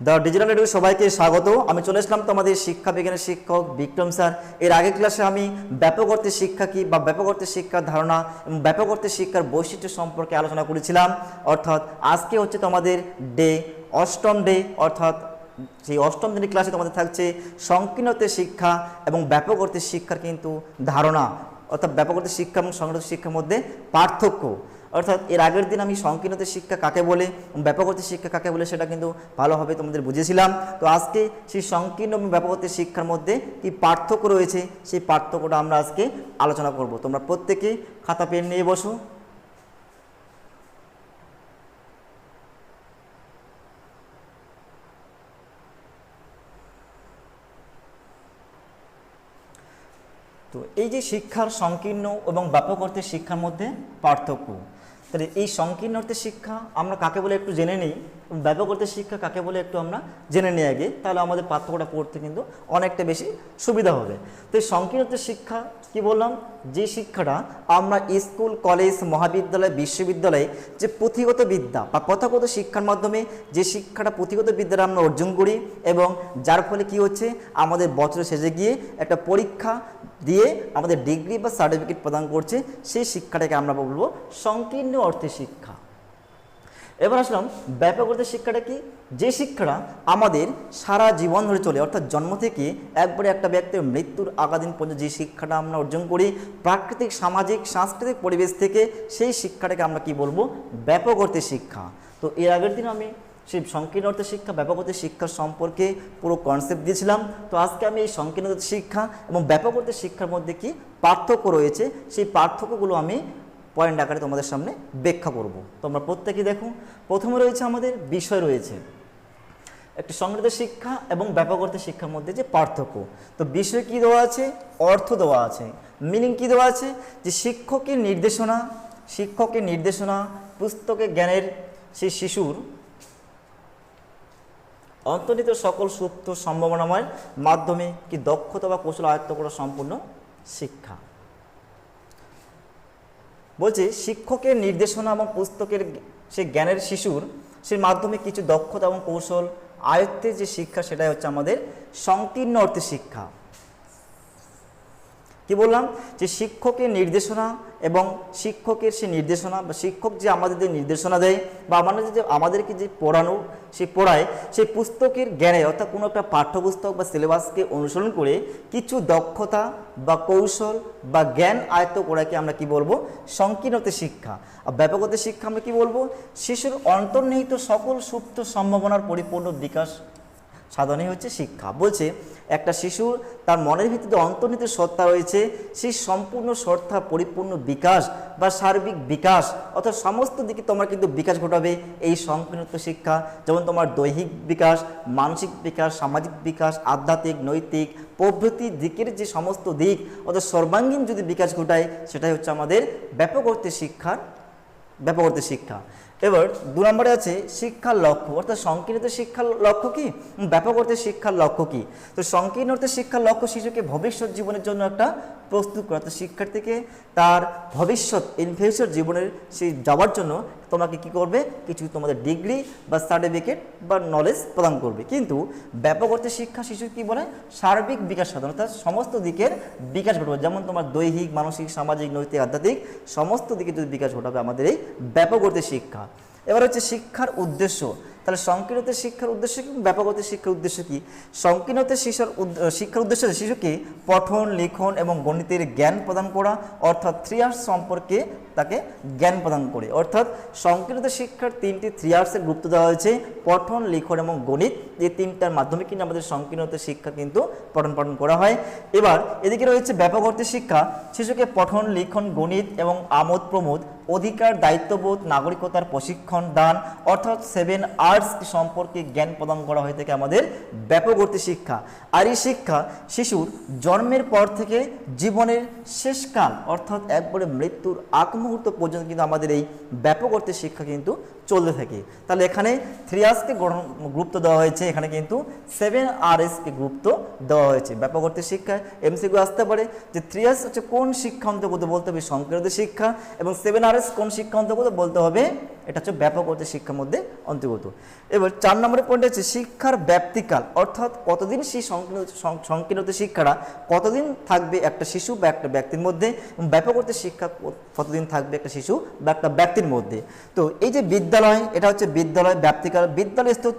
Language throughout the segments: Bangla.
দ্য ডিজিটাল এডু সবাইকে স্বাগত। আমি চলে আসলাম তোমাদের শিক্ষা বিজ্ঞানের শিক্ষক বিক্রম স্যার। এর আগের ক্লাসে আমি ব্যাপক অর্থে শিক্ষা কী বা ব্যাপক অর্থে শিক্ষার ধারণা এবং ব্যাপক অর্থে শিক্ষার বৈশিষ্ট্য সম্পর্কে আলোচনা করেছিলাম। অর্থাৎ আজকে হচ্ছে তোমাদের অষ্টম ডে, অর্থাৎ সেই অষ্টম দিনের ক্লাসে তোমাদের থাকছে সংকীর্ণ অর্থে শিক্ষা এবং ব্যাপক অর্থে শিক্ষার কিন্তু ধারণা, অর্থাৎ ব্যাপক অর্থে শিক্ষা এবং সংকীর্ণ শিক্ষার মধ্যে পার্থক্য। অর্থাৎ এর আগের দিন আমি সংকীর্ণ অর্থে শিক্ষা কাকে বলে ব্যাপক অর্থে শিক্ষা কাকে বলে সেটা কিন্তু ভালোভাবে তোমাদের বুঝিয়েছিলাম। তো আজকে সেই সংকীর্ণ এবং ব্যাপক অর্থে শিক্ষার মধ্যে কি পার্থক্য রয়েছে সেই পার্থক্যটা আমরা আজকে আলোচনা করব। তোমরা প্রত্যেকে খাতা পেন নিয়ে বসো। তো এই যে শিক্ষার সংকীর্ণ এবং ব্যাপক অর্থে শিক্ষার মধ্যে পার্থক্য, তাহলে এই সংকীর্ণ অর্থে শিক্ষা আমরা কাকে বলে একটু জেনে নিই, ব্যাপক অর্থে শিক্ষা কাকে বলে একটু আমরা জেনে নিই আগে, তাহলে আমাদের পার্থক্যটা পড়তে কিন্তু অনেকটা বেশি সুবিধা হবে। তো এই সংকীর্ণ অর্থে শিক্ষা কি বললাম, যে শিক্ষাটা আমরা স্কুল, কলেজ, মহাবিদ্যালয়, বিশ্ববিদ্যালয়ে যে পুঁথিগত বিদ্যা বা কথাগত শিক্ষার মাধ্যমে যে শিক্ষাটা পুঁথিগত বিদ্যাটা আমরা অর্জন করি এবং যার ফলে কি হচ্ছে আমাদের বছরের শেষে গিয়ে একটা পরীক্ষা দিয়ে আমাদের ডিগ্রি বা সার্টিফিকেট প্রদান করছে, সেই শিক্ষাটাকে আমরা বলবো সংকীর্ণ অর্থে শিক্ষা। এবার আসলাম ব্যাপক অর্থে শিক্ষাটা কি, যে শিক্ষাটা আমাদের সারা জীবন ধরে চলে, অর্থাৎ জন্ম থেকে একবারে একটা ব্যক্তির মৃত্যুর আগাদিন পর্যন্ত যে শিক্ষাটা আমরা অর্জন করি প্রাকৃতিক, সামাজিক, সাংস্কৃতিক পরিবেশ থেকে, সেই শিক্ষাটাকে আমরা কি বলবো ব্যাপক অর্থে শিক্ষা। তো এর আগের দিন আমি সেই সংকীর্ণ অর্থে শিক্ষা, ব্যাপক অর্থে শিক্ষা সম্পর্কে পুরো কনসেপ্ট দিয়েছিলাম। তো আজকে আমি এই সংকীর্ণ অর্থে শিক্ষা এবং ব্যাপক অর্থে শিক্ষার মধ্যে কি পার্থক্য রয়েছে সেই পার্থক্যগুলো আমি পয়েন্ট আকারে তোমাদের সামনে ব্যাখ্যা করব। তোমরা প্রত্যেকেই দেখো, প্রথমে রয়েছে আমাদের বিষয় রয়েছে একটি সংকীর্ণ শিক্ষা এবং ব্যাপক অর্থে শিক্ষার মধ্যে যে পার্থক্য। তো বিষয় কি দেওয়া আছে, অর্থ দেওয়া আছে, মিনিং কি দেওয়া আছে, যে শিক্ষকের নির্দেশনা পুস্তকে জ্ঞানের সেই শিশুর অন্তর্নিহিত সকল সুপ্ত সম্ভাবনাময় মাধ্যমে কি দক্ষতা বা কৌশল আয়ত্ত করা সম্পূর্ণ শিক্ষা। বলছে শিক্ষকের নির্দেশনা এবং পুস্তকের সেই জ্ঞানের শিশুর সেই মাধ্যমে কিছু দক্ষতা এবং কৌশল আয়ত্তের যে শিক্ষা, সেটাই হচ্ছে আমাদের সংকীর্ণ অর্থে শিক্ষা। কি বললাম, যে শিক্ষকের নির্দেশনা এবং শিক্ষকের সেই নির্দেশনা বা শিক্ষক যে আমাদের নির্দেশনা দেয় বা আমাদেরকে যে পড়ানো সে পড়ায়, সেই পুস্তকের জ্ঞানে, অর্থাৎ কোনো একটা পাঠ্যপুস্তক বা সিলেবাসকে অনুসরণ করে কিছু দক্ষতা বা কৌশল বা জ্ঞান আয়ত্ত করাকে আমরা কি বলবো সংকীর্ণ অর্থে শিক্ষা। আর ব্যাপক অর্থে শিক্ষা আমরা কি বলবো, শিশুর অন্তর্নিহিত সকল সুপ্ত সম্ভাবনার পরিপূর্ণ বিকাশ সাধনই হচ্ছে শিক্ষা। বলছে একটা শিশুর তার মনের ভিত্তিতে অন্তর্নিহিত সত্তা রয়েছে, সেই সম্পূর্ণ সত্তা পরিপূর্ণ বিকাশ বা সার্বিক বিকাশ, অর্থাৎ সমস্ত দিকে তোমার কিন্তু বিকাশ ঘটাবে এই সংকীর্ণ শিক্ষা। যেমন তোমার দৈহিক বিকাশ, মানসিক বিকাশ, সামাজিক বিকাশ, আধ্যাত্মিক, নৈতিক প্রভৃতি দিকের যে সমস্ত দিক, অর্থাৎ সর্বাঙ্গীন যদি বিকাশ ঘটায়, সেটাই হচ্ছে আমাদের ব্যাপক অর্থে শিক্ষা। এবার 2 নম্বরে আছে শিক্ষার লক্ষ্য, অর্থাৎ সংকীর্ণ শিক্ষার লক্ষ্য কি, ব্যাপক অর্থে শিক্ষার লক্ষ্য কি। তো সংকীর্ণ অর্থে শিক্ষার লক্ষ্য শিশুকে ভবিষ্যৎ জীবনের জন্য একটা প্রস্তুত করা, অর্থাৎ শিক্ষার্থীকে তার ভবিষ্যৎ ফিউচার জীবনের সেই যাওয়ার জন্য তোমাকে কি করবে, কিছু তোমাদের ডিগ্রি বা সার্টিফিকেট বা নলেজ প্রদান করবে। কিন্তু ব্যাপক অর্থে শিক্ষা শিশু কি বলে সার্বিক বিকাশ সাধন, অর্থাৎ সমস্ত দিকের বিকাশ ঘটাবে, যেমন তোমার দৈহিক, মানসিক, সামাজিক, নৈতিক, আধ্যাত্মিক সমস্ত দিকে যদি বিকাশ ঘটাবে আমাদের এই ব্যাপক অর্থে শিক্ষা। এবার হচ্ছে শিক্ষার উদ্দেশ্য, তাহলে সংকীর্ণ শিক্ষার উদ্দেশ্য কি, ব্যাপক অর্থে শিক্ষার উদ্দেশ্য কি। সংকীর্ণ শিক্ষার উদ্দেশ্য শিশুকে পঠন, লিখন এবং গণিতের জ্ঞান প্রদান করা, অর্থাৎ 3 R's সম্পর্কে তাকে জ্ঞান প্রদান করে। অর্থাৎ সংকীর্ণ শিক্ষার 3টি 3 R'সের গুরুত্ব দেওয়া হয়েছে, পঠন, লিখন এবং গণিত, এই 3টার মাধ্যমে কিন্তু আমাদের সংকীর্ণ শিক্ষা কিন্তু পঠন পাঠন করা হয়। এবার এদিকে রয়েছে ব্যাপক অর্থে শিক্ষা, শিশুকে পঠন, লিখন, গণিত এবং আমোদ প্রমোদ, অধিকার, দায়িত্ববোধ, নাগরিকতার প্রশিক্ষণ দান, অর্থাৎ 7 R's সম্পর্কে জ্ঞান প্রদান করা হয়ে থাকে আমাদের ব্যাপক অর্থে শিক্ষা। আর এই শিক্ষা শিশুর জন্মের পর থেকে জীবনের শেষকাল, অর্থাৎ একবারে মৃত্যুর আগ মুহূর্ত পর্যন্ত কিন্তু আমাদের এই ব্যাপক অর্থে শিক্ষা কিন্তু চলতে থাকে। তাহলে এখানে 3 R'কে গুরুত্ব দেওয়া হয়েছে, এখানে কিন্তু 7 R'কে গুরুত্ব দেওয়া হয়েছে। ব্যাপক অর্থে শিক্ষায় এমসিকিউ আসতে পারে যে 3 R's হচ্ছে কোন শিক্ষা অন্তর্গত, বলতে হবে সংকীর্ণ শিক্ষা, এবং 7 R's কোন শিক্ষা অন্তর্গত, বলতে হবে এটা হচ্ছে ব্যাপক অর্থে শিক্ষার মধ্যে অন্তর্গত। এবার 4 নম্বরের পয়েন্ট হচ্ছে শিক্ষার ব্যাপ্তিকাল, অর্থাৎ কতদিন সেই সংকীর্ণ শিক্ষাটা কতদিন থাকবে একটা শিশু বা একটা ব্যক্তির মধ্যে, এবং ব্যাপক অর্থে শিক্ষা কতদিন থাকবে একটা শিশু বা একটা ব্যক্তির মধ্যে। তো এই যে বিদ্যালয়, এটা হচ্ছে বিদ্যালয় ব্যাপ্তিকাল, বিদ্যালয় স্তর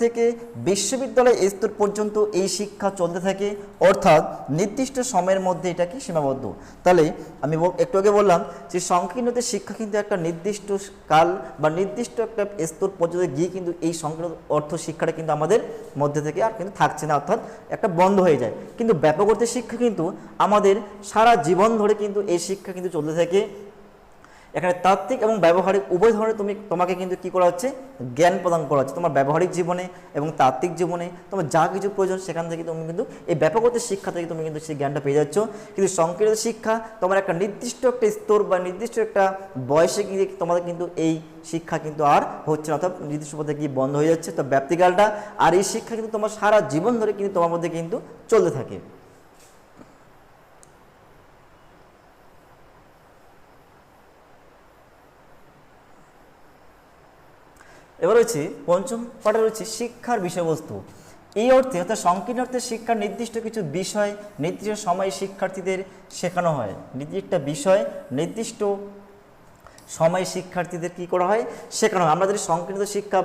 থেকে বিশ্ববিদ্যালয় স্তর পর্যন্ত এই শিক্ষা চলতে থাকে, অর্থাৎ নির্দিষ্ট সময়ের মধ্যে এটা কি সীমাবদ্ধ। তাহলে আমি একটু আগে বললাম যে সংকীর্ণতার শিক্ষা কিন্তু একটা নির্দিষ্ট কাল বা নির্দিষ্ট একটা স্তর পর্যন্ত গিয়ে কিন্তু এই সংকীর্ণ অর্থ শিক্ষাটা কিন্তু আমাদের মধ্যে থেকে আর কিন্তু থাকছে না, অর্থাৎ একটা বন্ধ হয়ে যায়। কিন্তু ব্যাপক অর্থের শিক্ষা কিন্তু আমাদের সারা জীবন ধরে কিন্তু এই শিক্ষা কিন্তু চলতে থাকে। এখানে তাত্ত্বিক এবং ব্যবহারিক উভয় ধরনের তোমাকে কিন্তু কী করা হচ্ছে, জ্ঞান প্রদান করা হচ্ছে। তোমার ব্যবহারিক জীবনে এবং তাত্ত্বিক জীবনে তোমার যা কিছু প্রয়োজন সেখান থেকে তুমি কিন্তু এই ব্যাপক অর্থের শিক্ষা থেকে তুমি কিন্তু সেই জ্ঞানটা পেয়ে যাচ্ছ। কিন্তু সংকীর্ণ শিক্ষা তোমার একটা নির্দিষ্ট একটা স্তর বা নির্দিষ্ট একটা বয়সে গিয়ে তোমাদের কিন্তু এই শিক্ষা কিন্তু আর হচ্ছে না, অর্থাৎ নির্দিষ্ট পথে গিয়ে বন্ধ হয়ে যাচ্ছে। তো ব্যাপ্তিকালটা আর এই শিক্ষা কিন্তু তোমার সারা জীবন ধরে কিন্তু তোমার মধ্যে কিন্তু চলতে থাকে। এবার হচ্ছে পঞ্চম পাঠে রয়েছে শিক্ষার বিষয়বস্তু। এই অর্থে অর্থাৎ সংকীর্ণ অর্থে শিক্ষার নির্দিষ্ট কিছু বিষয় নির্দিষ্ট সময়ে শিক্ষার্থীদের শেখানো হয়। নির্দিষ্ট বিষয় নির্দিষ্ট সময়ে শিক্ষার্থীদের কী করা হয়, শেখানো হয়। আমরা যদি সংকীর্ণ শিক্ষা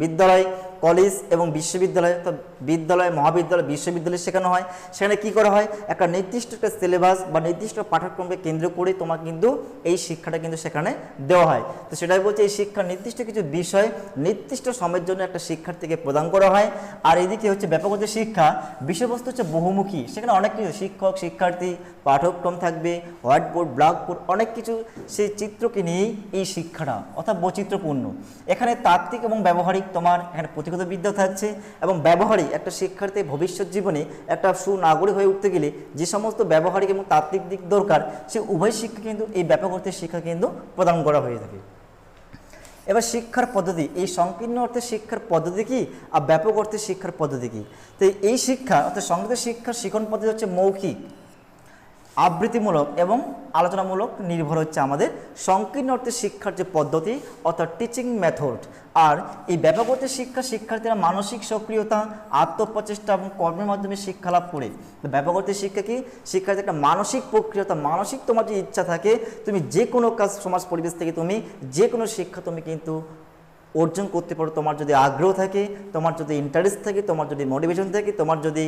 বিদ্যালয়, কলেজ এবং বিশ্ববিদ্যালয়, অর্থাৎ বিদ্যালয়, মহাবিদ্যালয়, বিশ্ববিদ্যালয়ে শেখানো হয়। সেখানে কি করা হয়, একটা নির্দিষ্ট একটা সিলেবাস বা নির্দিষ্ট পাঠ্যক্রমকে কেন্দ্র করে তোমাকে কিন্তু এই শিক্ষাটা কিন্তু সেখানে দেওয়া হয়। তো সেটাই বলছে এই শিক্ষার নির্দিষ্ট কিছু বিষয় নির্দিষ্ট সময়ের জন্য একটা শিক্ষার্থীকে প্রদান করা হয়। আর এদিকে হচ্ছে ব্যাপক অর্থে শিক্ষা বিষয়বস্তু হচ্ছে বহুমুখী, সেখানে অনেক কিছু শিক্ষক, শিক্ষার্থী, পাঠ্যক্রম থাকবে, হোয়াইট বোর্ড, ব্ল্যাকবোর্ড, অনেক কিছু সেই চিত্রকে নিয়েই এই শিক্ষাটা, অর্থাৎ বৈচিত্র্যপূর্ণ। এখানে তাত্ত্বিক এবং ব্যবহারিক তোমার এখানে পুঁথিগত বিদ্যা থাকছে, এবং ব্যবহারিক একটা শিক্ষার্থী ভবিষ্যৎ জীবনে একটা সুনাগরিক হয়ে উঠতে গেলে যে সমস্ত ব্যবহারিক এবং তাত্ত্বিক দিক দরকার, সে উভয় শিক্ষা কিন্তু এই ব্যাপক অর্থের শিক্ষা কিন্তু প্রদান করা হয়ে থাকে। এবার শিক্ষার পদ্ধতি, এই সংকীর্ণ অর্থে শিক্ষার পদ্ধতি কি আর ব্যাপক অর্থে শিক্ষার পদ্ধতি কি। তো এই শিক্ষা অর্থাৎ সংকীর্ণ শিক্ষার শিক্ষণ পদ্ধতি হচ্ছে মৌখিক, আবৃত্তিমূলক এবং আলোচনামূলক নির্ভর হচ্ছে আমাদের সংকীর্ণ অর্থে শিক্ষার যে পদ্ধতি, অর্থাৎ টিচিং মেথড। আর এই ব্যাপক অর্থে শিক্ষা শিক্ষার্থীরা মানসিক সক্রিয়তা, আত্মপ্রচেষ্টা এবং কর্মের মাধ্যমে শিক্ষা লাভ করে। তো ব্যাপক অর্থে শিক্ষা কি, শিক্ষার্থী একটা মানসিক প্রক্রিয়তা, মানসিক তোমার যে ইচ্ছা থাকে, তুমি যে কোনো কাজ সমাজ পরিবেশ থেকে তুমি যে কোনো শিক্ষা তুমি কিন্তু অর্জন করতে পারো। তোমার যদি আগ্রহ থাকে, তোমার যদি ইন্টারেস্ট থাকে, তোমার যদি মোটিভেশন থাকে, তোমার যদি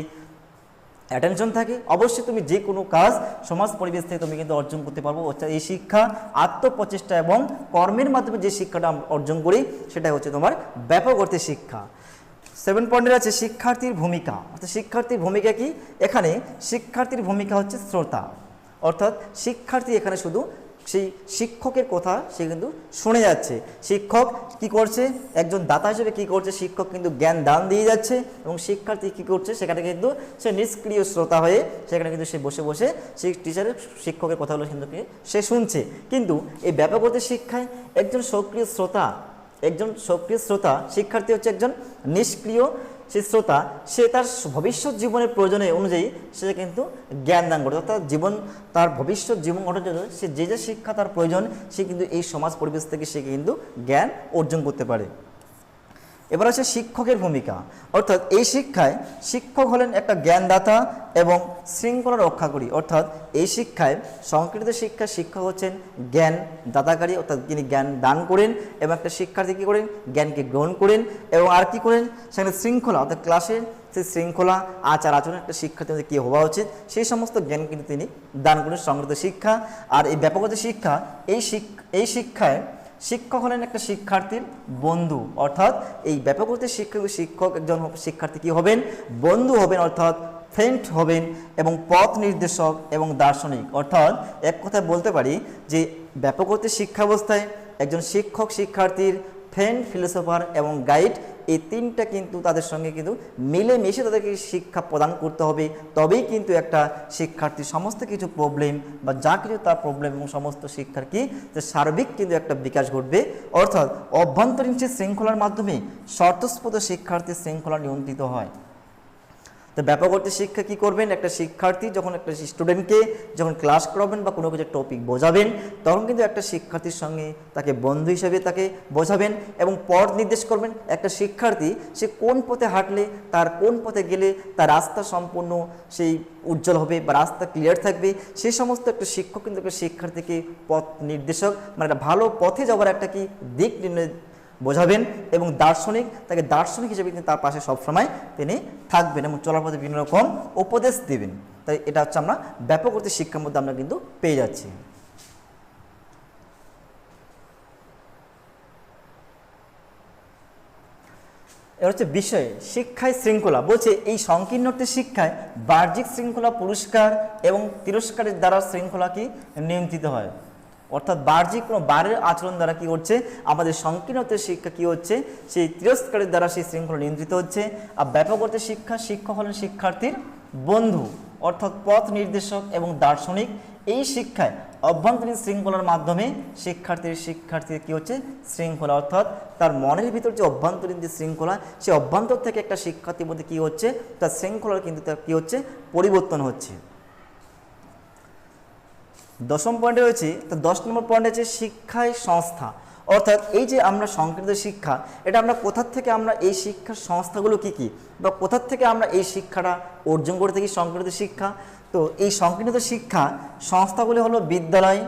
অ্যাটেনশন থাকে, অবশ্যই তুমি যে কোনো কাজ সমাজ পরিবেশ থেকে তুমি কিন্তু অর্জন করতে পারবো। অর্থাৎ এই শিক্ষা আত্মপ্রচেষ্টা এবং কর্মের মাধ্যমে যে শিক্ষাটা অর্জন করি সেটাই হচ্ছে তোমার ব্যাপক অর্থে শিক্ষা। 7 পয়েন্টের আছে শিক্ষার্থীর ভূমিকা। অর্থাৎ শিক্ষার্থীর ভূমিকা কি, এখানে শিক্ষার্থীর ভূমিকা হচ্ছে শ্রোতা, অর্থাৎ শিক্ষার্থী এখানে শুধু সেই শিক্ষকের কথা সে কিন্তু শুনে যাচ্ছে। শিক্ষক কি করছে, একজন দাতা হিসেবে কি করছে, শিক্ষক কিন্তু জ্ঞান দান দিয়ে যাচ্ছে, এবং শিক্ষার্থী কি করছে, সেখানে কিন্তু সে নিষ্ক্রিয় শ্রোতা হয়ে সেখানে কিন্তু সে বসে বসে সেই টিচারের শিক্ষকের কথাগুলো কিন্তু সে শুনছে। কিন্তু এই ব্যাপক অর্থে শিক্ষায় একজন সক্রিয় শ্রোতা, শিক্ষার্থী হচ্ছে একজন নিষ্ক্রিয় সে শ্রোতা, সে তার ভবিষ্যৎ জীবনের প্রয়োজনে অনুযায়ী সে কিন্তু জ্ঞান দান করে, অর্থাৎ তার ভবিষ্যৎ জীবন গঠনের জন্য সে যে শিক্ষা তার প্রয়োজন, সে কিন্তু এই সমাজ পরিবেশ থেকে সে কিন্তু জ্ঞান অর্জন করতে পারে। এবার আছে শিক্ষকের ভূমিকা, অর্থাৎ এই শিক্ষায় শিক্ষক হলেন একটা জ্ঞানদাতা এবং শৃঙ্খলা রক্ষাকারী। অর্থাৎ এই শিক্ষায় সংকীর্ণ শিক্ষার শিক্ষক হচ্ছেন জ্ঞান দাতাকারী, অর্থাৎ তিনি জ্ঞান দান করেন এবং একটা শিক্ষার্থী কী করেন, জ্ঞানকে গ্রহণ করেন, এবং আর কি করেন, সেখানে শৃঙ্খলা, অর্থাৎ ক্লাসের সেই শৃঙ্খলা, আচার আচরণ একটা শিক্ষার্থীর মধ্যে কী হওয়া উচিত, সেই সমস্ত জ্ঞান কিন্তু তিনি দান করেন সংকীর্ণ শিক্ষা। আর এই ব্যাপক শিক্ষা, এই শিক্ষায় শিক্ষক হলেন একটা শিক্ষার্থীর বন্ধু, অর্থাৎ এই ব্যাপক অর্থে শিক্ষক একজন শিক্ষার্থী কী হবেন, বন্ধু হবেন, অর্থাৎ ফ্রেন্ড হবেন এবং পথ নির্দেশক এবং দার্শনিক। অর্থাৎ এক কথায় বলতে পারি যে ব্যাপক অর্থে শিক্ষা ব্যবস্থায় একজন শিক্ষক শিক্ষার্থীর ফ্রেন্ড, ফিলোসফার এবং গাইড, এই তিনটা কিন্তু তাদের সঙ্গে কিন্তু মিলেমিশে তাদেরকে শিক্ষা প্রদান করতে হবে। তবেই কিন্তু একটা শিক্ষার্থীর সমস্ত কিছু প্রবলেম বা যা কিছু তার প্রবলেম এবং সমস্ত শিক্ষার কি যে সার্বিক কিন্তু একটা বিকাশ ঘটবে। অর্থাৎ অভ্যন্তরীণ যে শৃঙ্খলার মাধ্যমে স্বতঃস্ফূর্ত শিক্ষার্থীর শৃঙ্খলা নিয়ন্ত্রিত হয়। তো ব্যাপক অর্থে শিক্ষা কি করবেন, একটা শিক্ষার্থী যখন একটা স্টুডেন্টকে যখন ক্লাস করাবেন বা কোনো কিছু টপিক বোঝাবেন, তখন কিন্তু একটা শিক্ষার্থীর সঙ্গে তাকে বন্ধু হিসেবে তাকে বোঝাবেন এবং পথ নির্দেশ করবেন। একটা শিক্ষার্থী সে কোন পথে হাঁটলে, তার কোন পথে গেলে তার রাস্তা সম্পূর্ণ সেই উজ্জ্বল হবে বা রাস্তা ক্লিয়ার থাকবে, সেই সমস্ত একটা শিক্ষক কিন্তু একটা শিক্ষার্থীকে পথ নির্দেশক মানে একটা ভালো পথে যাওয়ার একটা কি দিক নির্ণয় বোঝাবেন এবং দার্শনিক, তাকে দার্শনিক হিসেবে কিন্তু তার পাশে সবসময় তিনি থাকবেন এবং চলার পথে বিভিন্ন রকম উপদেশ দেবেন। তাই এটা হচ্ছে আমরা ব্যাপক অর্থে শিক্ষার মধ্যে আমরা কিন্তু পেয়ে যাচ্ছি। এর হচ্ছে বিষয় শিক্ষায় শৃঙ্খলা, বলছে এই সংকীর্ণ অর্থে শিক্ষায় বাহ্যিক শৃঙ্খলা পুরস্কার এবং তিরস্কারের দ্বারা শৃঙ্খলা কি নিয়ন্ত্রিত হয়। অর্থাৎ বাহ্যিক কোনো বারের আচরণ দ্বারা কি হচ্ছে আমাদের সংকীর্ণ অর্থের শিক্ষা কি হচ্ছে, সেই তিরস্কারের দ্বারা সেই শৃঙ্খলা নিয়ন্ত্রিত হচ্ছে। আর ব্যাপক অর্থে শিক্ষা, শিক্ষক হলেন শিক্ষার্থীর বন্ধু অর্থাৎ পথ নির্দেশক এবং দার্শনিক। এই শিক্ষায় অভ্যন্তরীণ শৃঙ্খলার মাধ্যমে শিক্ষার্থীর কি হচ্ছে শৃঙ্খলা, অর্থাৎ তার মনের ভিতর যে অভ্যন্তরীণ যে শৃঙ্খলা, সেই অভ্যন্তর থেকে একটা শিক্ষার্থীর মধ্যে কি হচ্ছে তার শৃঙ্খলার কিন্তু তার কি হচ্ছে পরিবর্তন হচ্ছে। 10 পয়েন্টে রয়েছে, তো 10 নম্বর পয়েন্ট হচ্ছে শিক্ষায় সংস্থা। অর্থাৎ এই যে আমরা সংকীর্ণ শিক্ষা, এটা আমরা কোথার থেকে আমরা এই শিক্ষার সংস্থাগুলো কি কি বা কোথার থেকে আমরা এই শিক্ষাটা অর্জন করে থাকি সংকীর্ণ শিক্ষা। তো এই সংকীর্ণ শিক্ষা সংস্থাগুলি হলো বিদ্যালয়,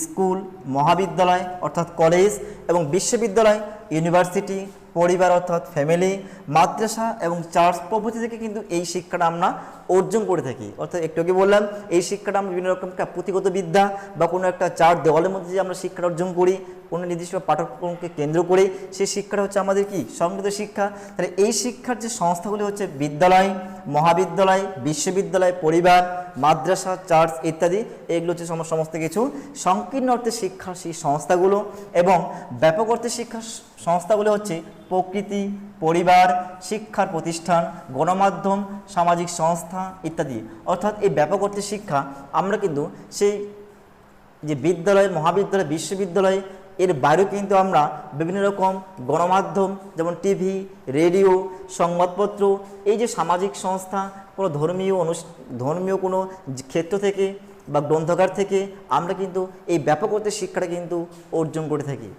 স্কুল, মহাবিদ্যালয় অর্থাৎ কলেজ এবং বিশ্ববিদ্যালয়, ইউনিভার্সিটি, পরিবার অর্থাৎ ফ্যামিলি, মাদ্রাসা এবং চার্চ প্রভৃতি থেকে কিন্তু এই শিক্ষাটা আমরা অর্জন করে থাকি। অর্থাৎ একটু আগে বললাম এই শিক্ষাটা আমরা বিভিন্ন রকম পুঁথিগত বিদ্যা বা কোনো একটা চার দেওয়ালের মধ্যে যে আমরা শিক্ষাটা অর্জন করি কোনো নির্দিষ্ট পাঠ্যক্রমকে কেন্দ্র করে, সেই শিক্ষাটা হচ্ছে আমাদের কি সংকীর্ণ শিক্ষা। তাহলে এই শিক্ষার যে সংস্থাগুলি হচ্ছে বিদ্যালয়, মহাবিদ্যালয়, বিশ্ববিদ্যালয়, পরিবার, মাদ্রাসা, চার্চ ইত্যাদি, এগুলো হচ্ছে সমস্ত কিছু সংকীর্ণ অর্থে শিক্ষার সেই সংস্থাগুলো। এবং ব্যাপক অর্থে শিক্ষার সংস্থাগুলো হচ্ছে প্রকৃতি, পরিবার, শিক্ষার প্রতিষ্ঠান, গণমাধ্যম, সামাজিক সংস্থা ইত্যাদি। অর্থাৎ এই ব্যাপক অর্থে শিক্ষা আমরা কিন্তু সেই যে বিদ্যালয়, মহাবিদ্যালয়, বিশ্ববিদ্যালয় এর বাইরেও কিন্তু আমরা বিভিন্ন রকম গণমাধ্যম যেমন টিভি, রেডিও, সংবাদপত্র, এই যে সামাজিক সংস্থা, কোনো ধর্মীয় কোনো ক্ষেত্র থেকে বা গ্রন্থাগার থেকে আমরা কিন্তু এই ব্যাপক অর্থে শিক্ষাটা কিন্তু অর্জন করে থাকি।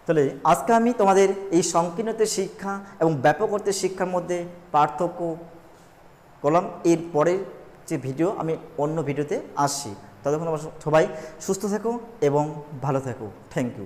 তাহলে আজকে আমি তোমাদের এই সংকীর্ণ অর্থের শিক্ষা এবং ব্যাপক অর্থের শিক্ষার মধ্যে পার্থক্য করলাম। এর পরের যে ভিডিও আমি অন্য ভিডিওতে আসছি। ততক্ষণ সবাই সুস্থ থেকো এবং ভালো থেকো। Thank you.